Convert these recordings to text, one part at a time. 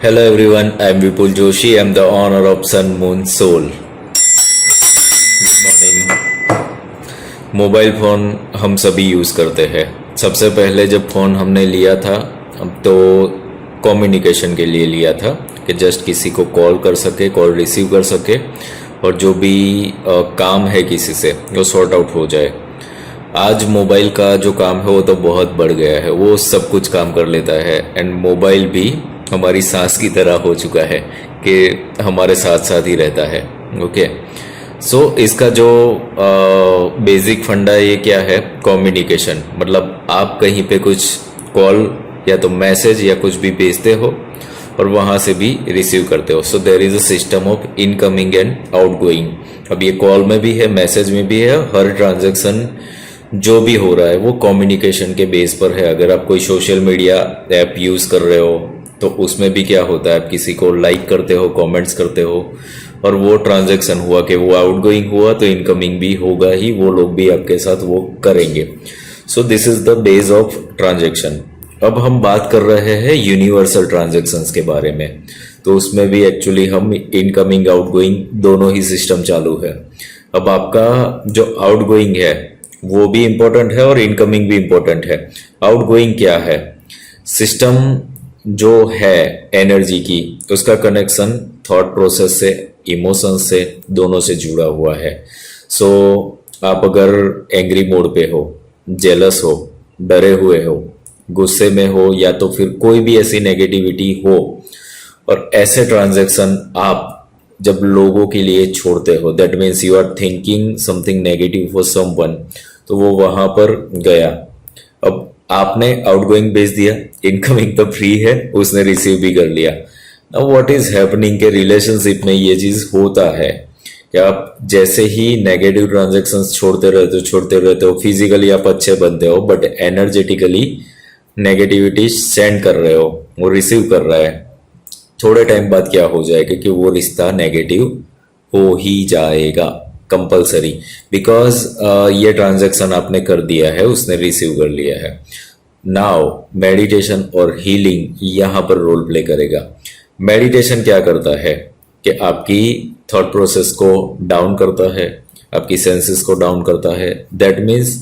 Hello everyone, I am Vipul Joshi. I am the owner of Sun Moon Soul. Good morning. Mobile phone हम सभी use करते हैं। सबसे पहले जब फ़ोन हमने लिया था तो कम्युनिकेशन के लिए लिया था कि जस्ट किसी को कॉल कर सके, कॉल रिसीव कर सके और जो भी काम है किसी से वो सॉर्ट आउट हो जाए। आज मोबाइल का जो काम है वो तो बहुत बढ़ गया है, वो सब कुछ काम कर लेता है एंड मोबाइल भी हमारी सांस की तरह हो चुका है कि हमारे साथ साथ ही रहता है। ओके, सो इसका जो बेसिक फंडा ये क्या है, कम्युनिकेशन। मतलब आप कहीं पे कुछ कॉल या तो मैसेज या कुछ भी भेजते हो और वहाँ से भी रिसीव करते हो। So there is a system of incoming and outgoing. अब ये कॉल में भी है, मैसेज में भी है, हर ट्रांजैक्शन जो भी हो रहा है वो कम्युनिकेशन के बेस पर है। अगर आप कोई सोशल मीडिया ऐप यूज़ कर रहे हो तो उसमें भी क्या होता है, आप किसी को लाइक करते हो, कमेंट्स करते हो और वो ट्रांजैक्शन हुआ कि वो आउटगोइंग हुआ तो इनकमिंग भी होगा ही, वो लोग भी आपके साथ वो करेंगे। So this is the base of transaction. अब हम बात कर रहे हैं यूनिवर्सल ट्रांजैक्शंस के बारे में, तो उसमें भी एक्चुअली हम इनकमिंग आउटगोइंग दोनों ही सिस्टम चालू है। अब आपका जो आउटगोइंग है वो भी इम्पोर्टेंट है और इनकमिंग भी इम्पोर्टेंट है। आउटगोइंग क्या है, सिस्टम जो है एनर्जी की, उसका कनेक्शन थॉट प्रोसेस से, इमोशन से, दोनों से जुड़ा हुआ है। सो आप अगर एंग्री मोड पे हो, जेलस हो, डरे हुए हो, गुस्से में हो या तो फिर कोई भी ऐसी नेगेटिविटी हो और ऐसे ट्रांजैक्शन आप जब लोगों के लिए छोड़ते हो, that means you are thinking something negative for someone, तो वो वहां पर गया। अब आपने आउटगोइंग भेज दिया, इनकमिंग तो फ्री है, उसने रिसीव भी कर लिया। नाउ व्हाट इज हैपनिंग के रिलेशनशिप में ये चीज होता है कि आप जैसे ही नेगेटिव ट्रांजैक्शंस छोड़ते रहते हो, फिजिकली आप अच्छे बनते हो बट एनर्जेटिकली नेगेटिविटी सेंड कर रहे हो, वो रिसीव कर रहा है। थोड़े टाइम बाद क्या हो जाएगा कि वो रिश्ता नेगेटिव हो ही जाएगा कंपलसरी, बिकॉज ये ट्रांजैक्शन आपने कर दिया है, उसने रिसीव कर लिया है। नाउ मेडिटेशन और हीलिंग यहाँ पर रोल प्ले करेगा। मेडिटेशन क्या करता है कि आपकी थॉट प्रोसेस को डाउन करता है, आपकी सेंसेस को डाउन करता है। दैट मीन्स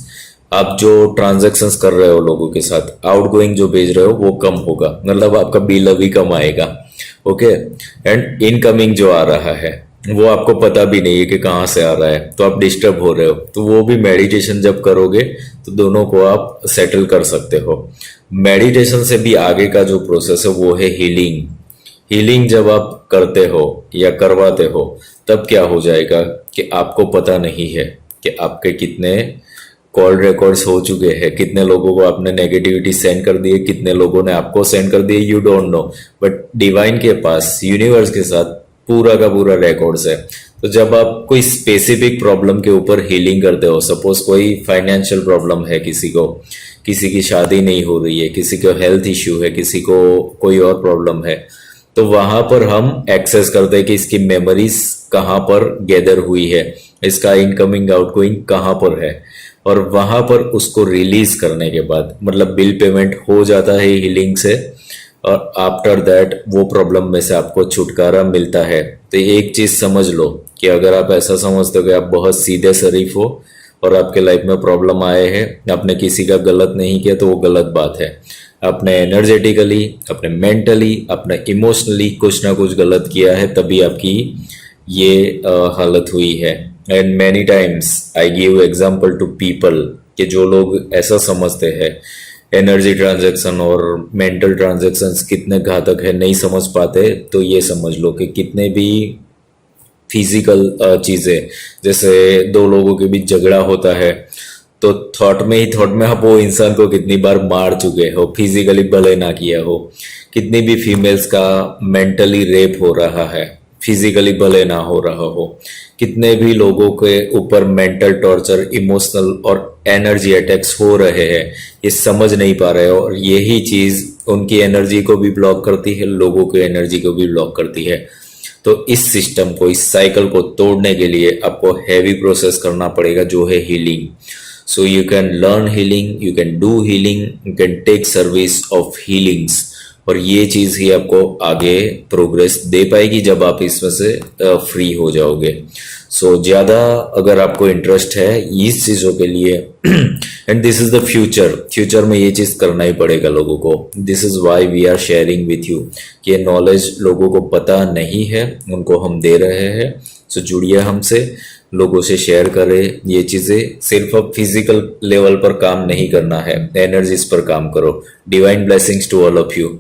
आप जो ट्रांजैक्शंस कर रहे हो लोगों के साथ, आउटगोइंग जो भेज रहे हो वो कम होगा, मतलब आपका बिल अभी कम आएगा। ओके, एंड इनकमिंग जो आ रहा है वो आपको पता भी नहीं है कि कहाँ से आ रहा है, तो आप डिस्टर्ब हो रहे हो। तो वो भी मेडिटेशन जब करोगे तो दोनों को आप सेटल कर सकते हो। मेडिटेशन से भी आगे का जो प्रोसेस है वो है हीलिंग। हीलिंग जब आप करते हो या करवाते हो तब क्या हो जाएगा कि आपको पता नहीं है कि आपके कितने कॉल रिकॉर्ड्स हो चुके हैं, कितने लोगों को आपने नेगेटिविटी सेंड कर दी है, कितने लोगों ने आपको सेंड कर दी है, you don't know. But divine के पास, यूनिवर्स के साथ पूरा का पूरा रिकॉर्ड्स है। तो जब आप कोई स्पेसिफिक प्रॉब्लम के ऊपर हीलिंग करते हो, सपोज कोई फाइनेंशियल प्रॉब्लम है किसी को, किसी की शादी नहीं हो रही है, किसी को हेल्थ इश्यू है, किसी को कोई और प्रॉब्लम है, तो वहां पर हम एक्सेस करते हैं कि इसकी मेमोरीज कहाँ पर गैदर हुई है, इसका इनकमिंग आउटगोइंग कहाँ पर है, और वहां पर उसको रिलीज करने के बाद मतलब बिल पेमेंट हो जाता है हीलिंग से, और आफ्टर दैट वो प्रॉब्लम में से आपको छुटकारा मिलता है। तो एक चीज समझ लो कि अगर आप ऐसा समझते हो कि आप बहुत सीधे शरीफ हो और आपके लाइफ में प्रॉब्लम आए हैं, आपने किसी का गलत नहीं किया, तो वो गलत बात है। आपने एनर्जेटिकली, आपने मेंटली, आपने इमोशनली कुछ ना कुछ गलत किया है, तभी आपकी ये हालत हुई है। And many times I give example to people कि जो लोग ऐसा समझते हैं एनर्जी ट्रांजैक्शन और मेंटल ट्रांजैक्शंस कितने घातक है, नहीं समझ पाते, तो ये समझ लो कि कितने भी फिजिकल चीज़ें, जैसे दो लोगों के बीच झगड़ा होता है तो थॉट में आप वो इंसान को कितनी बार मार चुके हो, फिजिकली भले ना किया हो। कितनी भी फीमेल्स का मेंटली रेप हो रहा है, फिजिकली भले ना हो रहा हो। कितने भी लोगों के ऊपर मेंटल टॉर्चर, इमोशनल और एनर्जी अटैक्स हो रहे हैं, ये समझ नहीं पा रहे हो, और यही चीज उनकी एनर्जी को भी ब्लॉक करती है, लोगों की एनर्जी को भी ब्लॉक करती है। तो इस सिस्टम को, इस साइकिल को तोड़ने के लिए आपको हैवी प्रोसेस करना पड़ेगा, जो है healing. So you can learn healing, you can do healing, you can take service of healings, और ये चीज़ ही आपको आगे प्रोग्रेस दे पाएगी जब आप इसमें से फ्री हो जाओगे। सो ज़्यादा अगर आपको इंटरेस्ट है इस चीज़ों के लिए and this is the future में ये चीज़ करना ही पड़ेगा लोगों को। This is why we are sharing with you कि नॉलेज लोगों को पता नहीं है, उनको हम दे रहे हैं। सो जुड़िए हमसे, लोगों से शेयर करें ये चीज़ें। सिर्फ अब फिजिकल लेवल पर काम नहीं करना है, एनर्जीज पर काम करो। Divine blessings to all of you.